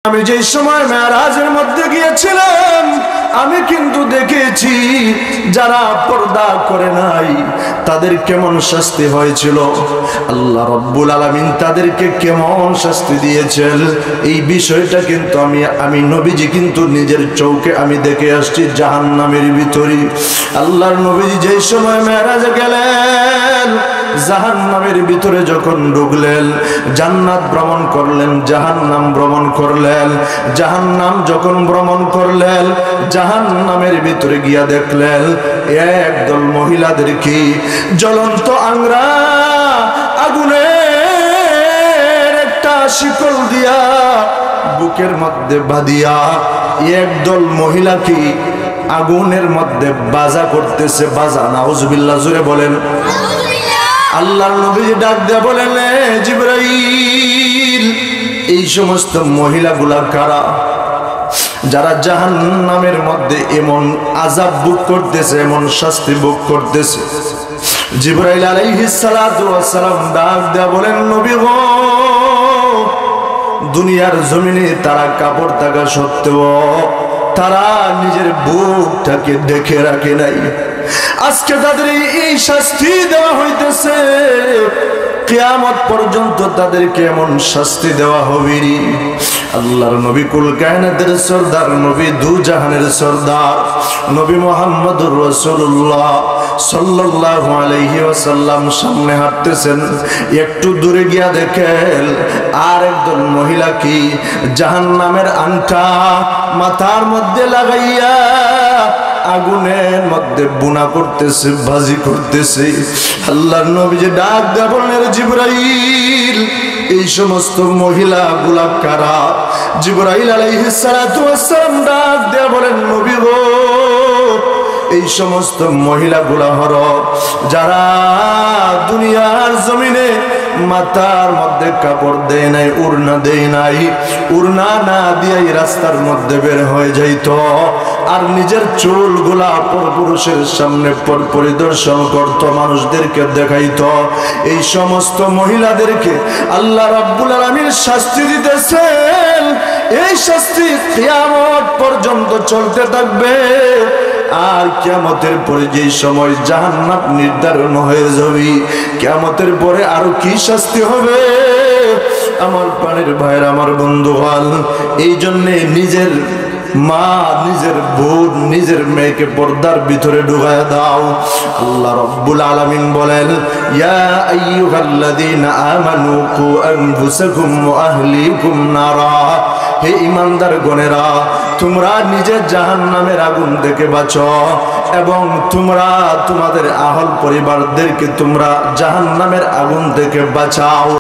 আমি যে সময় মেরাজের মধ্যে গিয়েছিলাম আমি কিন্তু দেখেছি যারা পর্দা করে নাই তাদের কেমন শাস্তি হয়েছিল। আল্লাহ রাব্বুল আলামিন তাদেরকে কেমন শাস্তি দিয়েছেন এই বিষয়টা কিন্তু আমি নবীজি কিন্তু নিজের চোখে আমি দেখে আসছি জাহান্নামের ভিতরে। আল্লাহর নবীজি যে সময় মেরাজে গেলেন জাহান্নামের ভিতরে যখন ঢুকলেন, জান্নাত ভ্রমণ করলেন, জাহান্নাম ভ্রমণ করলেন। জাহান্নাম যখন ভ্রমণ করলেন জাহান্নামের ভিতরে গিয়া দেখলেন একদল মহিলাদেরকে জ্বলন্ত আংরা আগুনের একটা শিকল দিয়া বুকের মধ্যে বাঁধিয়া একদল মহিলাকে আগুনের মধ্যে বাজা করতেছে। বাজা, নাউজুবিল্লাহ, জোরে বলেন। আল্লাহর নবী ডাক দিয়ে বলেন, জিবরাইল, এই সমস্ত মহিলাগুলা কারা যারা জাহান্নামের মধ্যে এমন আযাব ভোগ করতেছে, এমন শাস্তি ভোগ করতেছে? জিবরাইল আলাইহিস সালাতু ওয়াস সালাম ডাক দিয়ে বলেন, নবী গো, দুনিয়ার জমিনে তারা কাপড় থাকা সত্ত্বেও তারা নিজের বুকটাকে ঢেকে রাখে নাই। আজকে তাদের এই শাস্তি দেওয়া হইতেছে, কিয়ামত পর্যন্ত তাদেরকে এমন শাস্তি দেওয়া হবে। আল্লাহর নবী কুল কায়নাতের সরদার, নবী দু জাহানের সরদার, নবী মুহাম্মদুর রাসূলুল্লাহ সাল্লাল্লাহু আলাইহি ওয়াসাল্লাম সামনে হাঁটতেছেন। একটু দূরে গিয়া দেখেন আর একজন মহিলা কি জাহান্নামের আংটা মাথার মধ্যে লাগাইয়া আগুনের মধ্যে বুনা করতেছে, ভাজি করতেছে। আল্লাহর নবী যে ডাক দেয়া বললেন, জিবরাইল, এই সমস্ত মহিলাগুলা কারা? জিবরাইল আলাইহিস সালাতু ওয়াস সালাম ডাক দেয়া বলেন, নবী গো, এই সমস্ত মহিলাগুলা হলো যারা দুনিয়ার জমিনে মাথার মধ্যে কাপড় দেয় নাই, উড়না দেয় নাই, উড়না না দিয়ে রাস্তার মধ্যে বের হয়ে যাইত আর নিজের চুলগুলা পরপুরুষের সামনে পরিদর্শন করত, মানুষদেরকে দেখাইত। এই সমস্ত মহিলাদেরকে আল্লাহ রাব্বুল আলামিন শাস্তি দিতেছেন। এই শাস্তি কিয়ামত পর্যন্ত চলতে থাকবে। আর কিয়ামতের পরে যে সময় জাহান্নাম নির্ধারণ হয়ে যাবে, কিয়ামতের পরে আরো কি শাস্তি হবে? আমার প্রাণের ভাইয়ের, আমার বন্ধুগণ, এই জন্যে নিজের মা, নিজের বোন, নিজের মেয়েকে পর্দার ভিতরে ঢুকায়া দাও। আল্লাহ রাব্বুল আলামিন বলেন, ইয়া আইয়ুহাল্লাযীনা আমানু কু আনফুসাকুম ওয়া আহলিকুম নারা, হে ঈমানদার গণেরা, তোমরা নিজের জাহান্নামের আগুন থেকে বাঁচো এবং তোমরা তোমাদের আহল পরিবারদেরকে তোমরা জাহান্নামের আগুন থেকে বাঁচাও।